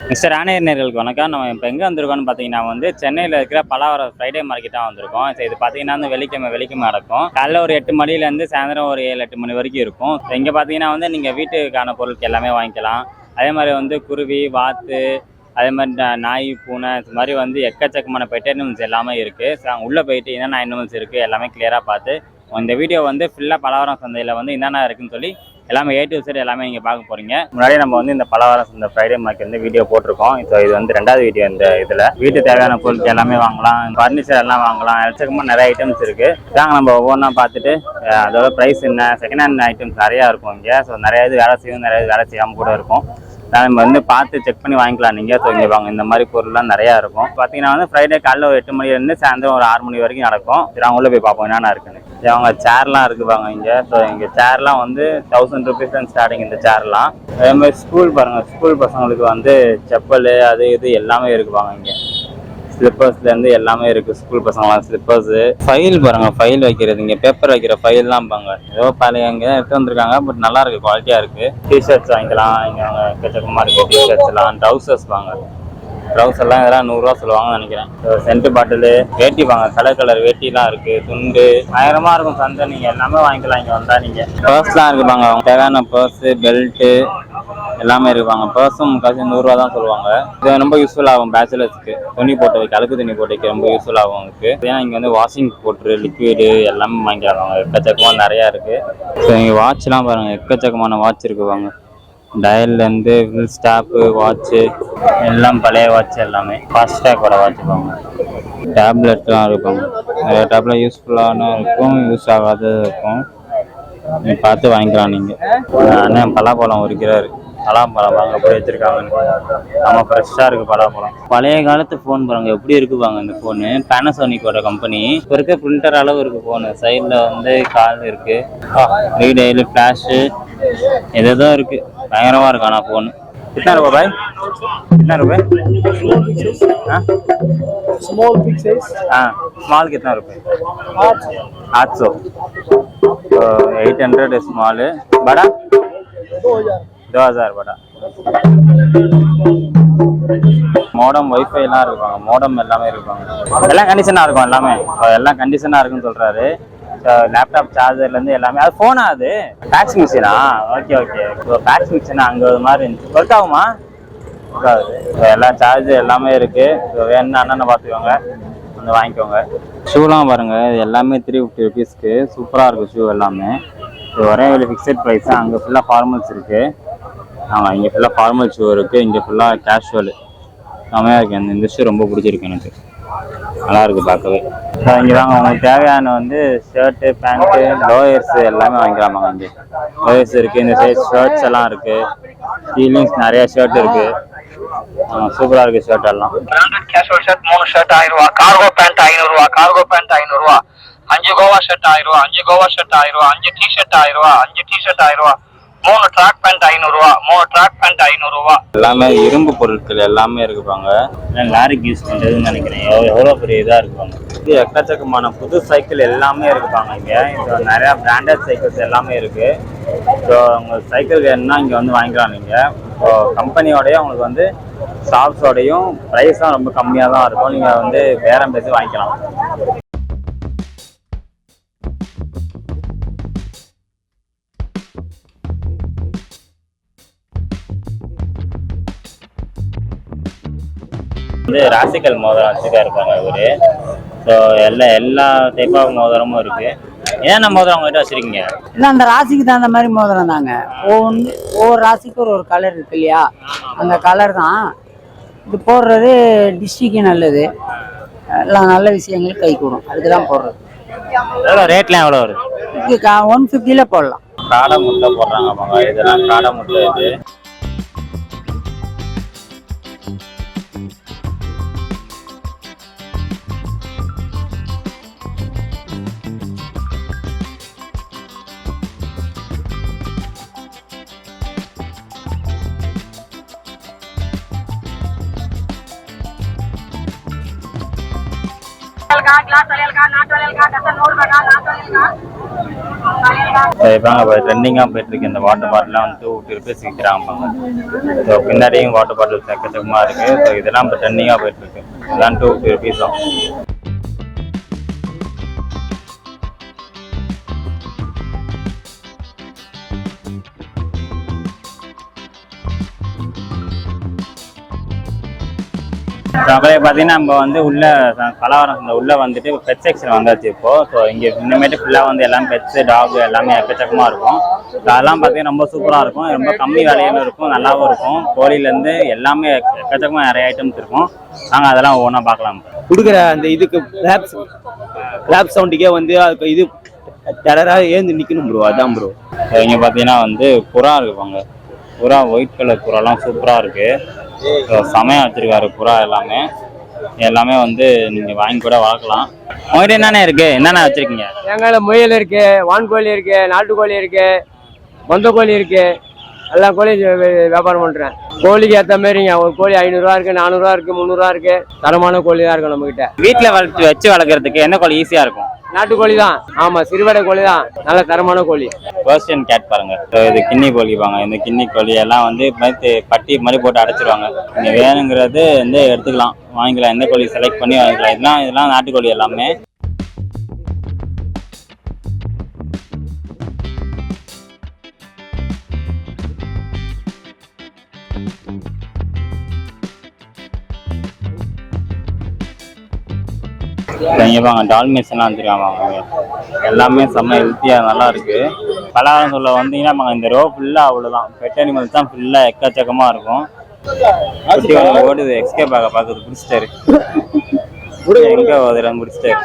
Mister ஆணையர் நேர்களுக்கு வணக்கம். நம்ம இப்போ எங்கே வந்திருக்கோம்னு பார்த்தீங்கன்னா சென்னையில் இருக்கிற பலாவரம் ஃப்ரைடே மார்க்கெட்டாக வந்திருக்கோம். ஸோ இது பார்த்தீங்கன்னா வெள்ளிக்கிழமை நடக்கும். காலைல ஒரு 8 மணிலேருந்து சாயந்தரம் ஒரு 7-8 மணி வரைக்கும் இருக்கும். இங்கே பார்த்தீங்கன்னா நீங்கள் வீட்டுக்கான பொருட்கள் எல்லாமே வாங்கிக்கலாம். அதே மாதிரி குருவி, வாத்து, அதே மாதிரி நாய், பூனை, இது மாதிரி எக்கச்சக்கமான பெட் அனிமல்ஸ் எல்லாமே இருக்குது. ஸோ அங்கே உள்ளே போயிட்டு என்னென்ன அனிமல்ஸ் இருக்குது எல்லாமே கிளியராக பார்த்து இந்த வீடியோ ஃபுல்லாக பலாவரம் சந்தையில் என்னென்ன இருக்குன்னு சொல்லி எல்லாமே A to Z எல்லாமே நீங்கள் பார்க்க போகிறீங்க. முன்னாடியே நம்ம இந்த பலவாரம் இந்த ஃப்ரைடே மார்க்கெட் வீடியோ போட்டிருக்கோம். ஸோ இது 2வது வீடியோ. இந்த இதில் வீட்டு தேவையான பொருட்கள் எல்லாமே வாங்கலாம், ஃபர்னிச்சர் எல்லாம் வாங்கலாம், எக்கச்சக்கமாக நிறைய ஐட்டம்ஸ் இருக்குது. இதாங்க நம்ம ஒவ்வொன்றா பார்த்துட்டு அதோட ப்ரைஸ் என்ன, செகண்ட் ஹேண்ட் ஐட்டம்ஸ் நிறையா இருக்கும் இங்கே. ஸோ நிறைய இது வேலை செய்யும், நிறைய இது வேலை செய்யாமல் கூட இருக்கும். நம்ம பார்த்து செக் பண்ணி வாங்கிக்கலாம் நீங்கள். ஸோ இங்கே வாங்க, இந்த மாதிரி பொருள்லாம் நிறையா இருக்கும். பார்த்தீங்கன்னா ஃப்ரைடே காலையில் ஒரு 8 மணிலேருந்து சாயந்தரம் ஒரு 6 மணி வரைக்கும் நடக்கும். சரி, அவங்க உள்ளே போய் பார்ப்போம் என்னென்ன இருக்குன்னு. அவங்க சேர்லாம் இருக்குவாங்க இங்கே. ஸோ இங்கே சேர்லாம் 1000 rupees ஸ்டார்டிங் இந்த சேர்லாம். அதே மாதிரி ஸ்கூல் பாருங்கள், ஸ்கூல் பசங்களுக்கு செப்பல் அது இது எல்லாமே இருக்குவாங்க இங்கே. ஸ்லிப்பர்ஸ்லேருந்து எல்லாமே இருக்குது. ஸ்கூல் பசங்களாம் ஸ்லிப்பர்ஸு, ஃபைல் பாருங்கள், ஃபைல் வைக்கிறது, இங்கே பேப்பர் வைக்கிற ஃபைல்லாம் பாங்க. ஏதோ பழைய இங்கே தான் எடுத்து வந்திருக்காங்க. பட் நல்லா இருக்குது, குவாலிட்டியாக இருக்குது. டிஷர்ட்ஸ் வாங்கிக்கலாம் இங்கே. அவங்க எக்கச்சக்கமாக இருக்குது டிஷர்ட்ஸ்லாம். ட்ரௌசர்ஸ் வாங்க, ட்ரௌஸ் எல்லாம் இதெல்லாம் 100 ரூபா சொல்லுவாங்கன்னு நினைக்கிறேன். சென்ட் பாட்டிலு, வேட்டி வாங்க, கலர் வேட்டிலாம் இருக்குது. துண்டு பயங்கரமாக இருக்கும் சந்தை. நீங்கள் எல்லாமே வாங்கிக்கலாம் இங்கே வந்தால். நீங்கள் பர்ஸ்லாம் இருக்குப்பாங்க, அவங்க தேவையான பர்ஸு, பெல்ட்டு எல்லாமே இருக்குவாங்க. பர்ஸும் முக்காசி 100 ரூபா தான் சொல்லுவாங்க. இது ரொம்ப யூஸ்ஃபுல் ஆகும் பேச்சுலர்ஸ்க்கு. துணி போட்டு வைக்க, அழுக்கு துணி போட்டு வைக்க ரொம்ப யூஸ்ஃபுல் ஆகும் அவங்களுக்கு. ஏன்னா இங்கே வாஷிங் பவுட்ரு, லிக்விடு எல்லாமே வாங்கிக்கலாம். எக்கச்சக்கமாக நிறையா இருக்குது. ஸோ இங்கே வாட்ச்லாம் பாருங்கள், எக்கச்சக்கமான வாட்ச் இருக்குவாங்க. டயல்லேருந்து ஃபுல் ஸ்டாப்பு, வாட்ச்சு எல்லாம் பழைய வாட்ச் எல்லாமே. ஃபாஸ்டாகோட வாட்ச் வாங்க. டேப்லெட்லாம் இருப்பாங்க. நிறைய டேப்லெட் யூஸ்ஃபுல்லான இருக்கும், யூஸ் ஆகாதது இருக்கும். நீங்கள் பார்த்து வாங்கிக்கலாம் நீங்கள். அண்ணன் பலாப்பழம் உரிக்கிறாரு. பலாப்பழம் வாங்க, எப்படி வச்சுருக்காங்கன்னு. நம்ம ஃப்ரெஷ்ஷாக இருக்குது பலாப்பழம். பழைய காலத்து ஃபோன் பாருங்க எப்படி இருக்குவாங்க இந்த ஃபோனு. பேனசோனிக்கோட கம்பெனி. இப்போ இருக்க பிரிண்டர் அளவு இருக்குது ஃபோனு. சைடில் கால் இருக்குது, ரீடைலு, ஃப்ளாஷு எதோ இருக்குது. பயங்கரமாக இருக்கு. ஆனால் ஃபோனு कितना रुपये भाई? कितना रुपये? हाँ स्मॉल बिग साइज। हाँ स्मॉल कितना रुपये? 800। 800 स्मॉल। बड़ा 2000 बड़ा। மோடம், வைஃபை எல்லாம் இருப்பாங்க. மோடம் எல்லாமே இருப்பாங்க. எல்லாம் கண்டிஷனாக இருக்கும். எல்லாமே எல்லாம் கண்டிஷனாக இருக்குன்னு சொல்கிறாரு. லேப்டாப் சார்ஜர்லேருந்து எல்லாமே. அது ஃபோனா? அது ஃபேக்ஸ் மிஷினா? Okay okay. இப்போ ஃபேக்ஸ் மிஷினா அங்கே ஒரு மாதிரி இருந்துச்சு. ஒர்க் ஆகுமா? ஒர்க் ஆகுது. எல்லாம் சார்ஜ் எல்லாமே இருக்குது. ஸோ வேணும்னா அண்ணனை பார்த்துக்கோங்க, வாங்கிக்கோங்க. ஷூலாம் பாருங்கள், இது எல்லாமே 350 rupeesக்கு சூப்பராக இருக்குது ஷூ எல்லாமே. இது ஒரே ஒரு ஃபிக்ஸட் ப்ரைஸ் தான். அங்கே ஃபுல்லாக ஃபார்மல்ஸ் இருக்குது. ஆமாம், இங்கே ஃபுல்லாக ஃபார்மல் ஷூ இருக்குது, இங்கே ஃபுல்லாக கேஷுவலு செம்மையாக இருக்குது. இந்த ஷூ ரொம்ப பிடிச்சிருக்கு எனக்கு, நல்லா இருக்குது பார்க்கவே. ஸோ இங்கே வாங்க, உங்களுக்கு தேவையான ஷர்ட்டு, பேண்ட்டு, லோயர்ஸு எல்லாமே வாங்கிக்கலாமாங்க. இங்கே லோயர்ஸ் இருக்குது, இந்த சைஸ் ஷர்ட்ஸ் எல்லாம் இருக்குது. ஃபீலிங்ஸ் நிறைய ஷர்ட் இருக்குது. சூப்பராக இருக்குது ஷர்ட் எல்லாம். கேஷுவல் ஷர்ட் 3 ஷர்ட் 1000 ரூபா. கார்கோ பேண்ட் 500 ரூபா. கார்கோ பேண்ட் 500 ரூபா. 5 கோவா ஷர்ட் 1000 ரூபா. 5 கோவா ஷர்ட் 1000 ரூபா. 5 டிஷர்ட் 1000 ரூபா. 5 டிஷர்ட் 1000 ரூபா. 3 ட்ராக் பேண்ட் 500 ரூபா. 3 ட்ராக் பேண்ட் 500 ரூபா. எல்லாமே இரும்பு பொருட்கள் எல்லாமே இருக்குப்பாங்க. லாரிக்கு யூஸ் பண்ணுறதுன்னு நினைக்கிறேன். எவ்வளோ பெரிய இதாக இருக்குவாங்க. இது எக்கச்சக்கமான புது சைக்கிள் எல்லாமே இருக்குப்பாங்க இங்கே. இப்போ நிறையா பிராண்டட் சைக்கிள்ஸ் எல்லாமே இருக்குது. ஸோ உங்களுக்கு சைக்கிள் வேணும்னா இங்கே வாங்கிக்கலாம் நீங்கள். ஸோ கம்பெனியோடையும் உங்களுக்கு ஷாப்ஸோடையும் ப்ரைஸ்லாம் ரொம்ப கம்மியாக தான் இருக்கும். நீங்கள் பேரம் பேசி வாங்கிக்கலாம். ராசிக்கல் மோதிரம் வச்சுக்கா இருப்பாங்க இவரு. ஸோ எல்லா டைப் ஆஃப் மோதிரமும் இருக்கு. ஏன்னா மோதிரம் உங்ககிட்ட வச்சிருக்கீங்க? இல்லை, அந்த ராசிக்கு தகுந்த மாதிரி மோதிரம் தாங்க. ஒவ்வொரு ராசிக்கு ஒரு கலர் இருக்கு இல்லையா, அந்த கலர் தான் இது போடுறது. டிஸ்ட்ரிக்கு நல்லது, எல்லாம் நல்ல விஷயங்கள் கை கூடும், அதுக்கு தான் போடுறது. எவ்வளோ ரேட்லாம் எவ்வளோ வருது? இதுக்கு 150ல் போடலாம். காடை முட்டை போடுறாங்க. இதெல்லாம் காடை முட்டை. இது ग्लास वाले का नाट वाले का कैसा नोट बना नाट वाले का இப்போங்க இப்போ ட்ரெண்டிங்காக போயிட்டுருக்கு இந்த வாட்டர் பாட்டிலாம் வந்து 250 rupees விற்கிறாங்க. ஸோ பின்னாடியும் வாட்டர் பாட்டில் எக்கச்சக்கமாக இருக்குது. ஸோ இதெல்லாம் இப்போ ட்ரெண்டிங்காக போயிட்டுருக்கு. இதெல்லாம் 250 rupees தான். அப்படியே பார்த்தீங்கன்னா நம்ம வந்து உள்ள பலவரம் இந்த உள்ள வந்துட்டு பெட் செக்ஷன் வந்தாச்சு இப்போ. ஸோ இங்கே இன்னமேட்டு ஃபுல்லாக வந்து எல்லாம் பெட்ஸு டாக் எல்லாமே எக்கச்சக்கமாக இருக்கும். ஸோ அதெல்லாம் பார்த்தீங்கன்னா ரொம்ப சூப்பராக இருக்கும். ரொம்ப கம்மி விலையிலும் இருக்கும், நல்லாவும் இருக்கும். கோழிலேருந்து எல்லாமே எக்கச்சக்கமாக நிறைய ஐட்டம்ஸ் இருக்கும். நாங்கள் அதெல்லாம் ஒவ்வொன்றா பார்க்கலாம். கொடுக்குற அந்த இதுக்கு கிளாப் சவுண்டுக்கே வந்து அதுக்கு இது டெரராக ஏந்து நிற்கணும் ப்ரோ. அதான் ப்ரோ. ஸோ இங்கே பார்த்தீங்கன்னா வந்து புறா இருக்குப்பாங்க. புறா ஒயிட் கலர் புறாலாம் சூப்பராக இருக்குது. ஸோ செமையாக வச்சுருக்காரு புறா எல்லாமே வந்து நீங்கள் வாங்கி கூட வளர்க்கலாம். உங்கள்கிட்ட என்னென்ன இருக்குது, என்னென்ன வச்சுருக்கீங்க? எங்களை முயல் இருக்குது, வான்கோழி இருக்குது, நாட்டுக்கோழி இருக்குது, மொந்த கோழி இருக்குது. எல்லா கோழியும் வியாபாரம் பண்ணுறேன். கோழிக்கு ஏற்ற மாதிரிங்க. ஒரு கோழி 500 ரூபா இருக்குது, 400 ரூபா இருக்குது, 300 ரூபா இருக்குது. தரமான கோழி தான் இருக்கும் நம்மகிட்ட. வீட்டில் வச்சு வளர்க்குறதுக்கு எந்த கோழி ஈஸியாக இருக்கும்? நாட்டுக்கோழி தான். ஆமாம், சிறுவடை கோழி தான் நல்ல தரமான கோழி. பர்சியன் கேட் பாருங்க. ஸோ இது கின்னி கோழிப்பாங்க. இந்த கின்னி கோழி எல்லாம் வந்து பட்டி மாதிரி போட்டு அடைச்சிருவாங்க. நீங்கள் வேணுங்கிறது வந்து எடுத்துக்கலாம், வாங்கிக்கலாம். எந்த கோழி செலக்ட் பண்ணி வாங்கிக்கலாம். இதெல்லாம் நாட்டுக்கோழி எல்லாமே. இங்கே பாங்க டால்மேட்ஸ் எல்லாம் வந்துருக்காங்க. எல்லாமே செம்ம ஹெல்த்தியாக நல்லா இருக்கு. பலகாரம் சொல்ல வந்தீங்கன்னா இந்த ரோ ஃபுல்லாக அவ்வளோதான் பெட் அனிமல்ஸ் தான் ஃபுல்லாக எக்கச்சக்கமாக இருக்கும். குட்டி ஒன்று ஓடுது, எக்ஸ்கேப் ஆக பார்க்குறது பிடிச்சிட்டாரு. எங்கே ஓதுறான்னு பிடிச்சிட்டாரு.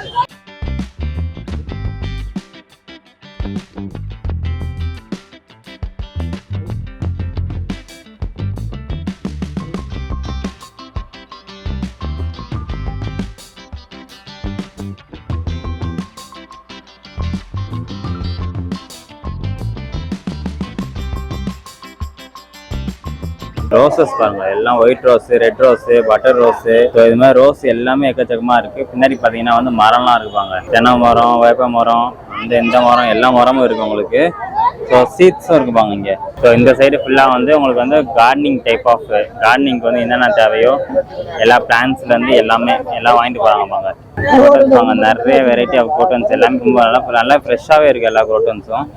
ரோசஸ் பாருங்க. எல்லாம் white rose, red rose, butter rose. So இது மாதிரி ரோஸ் எல்லாமே எக்கச்சக்கமாக இருக்குது. பின்னாடி பார்த்தீங்கன்னா வந்து மரம்லாம் இருக்குப்பாங்க. தென்னை மரம், வேப்ப மரம், இந்த மரம், எல்லா மரமும் இருக்குது உங்களுக்கு. ஸோ சீட்ஸும் இருக்குப்பாங்க இங்கே. ஸோ இந்த சைடு ஃபுல்லாக வந்து உங்களுக்கு வந்து கார்டனிங் டைப் ஆஃப் கார்டனிங்க்கு வந்து என்னென்ன தேவையோ எல்லா பிளான்ஸ்லேருந்து எல்லாம் வாங்கிட்டு போகிறாங்கப்பாங்க. குரோட்டன்ஸ் வாங்க. நிறைய வெரைட்டி ஆஃப் குரோட்டன்ஸ் எல்லாமே ரொம்ப நல்லா ஃப்ரெஷ்ஷாகவே இருக்குது எல்லா குரோட்டன்ஸும்.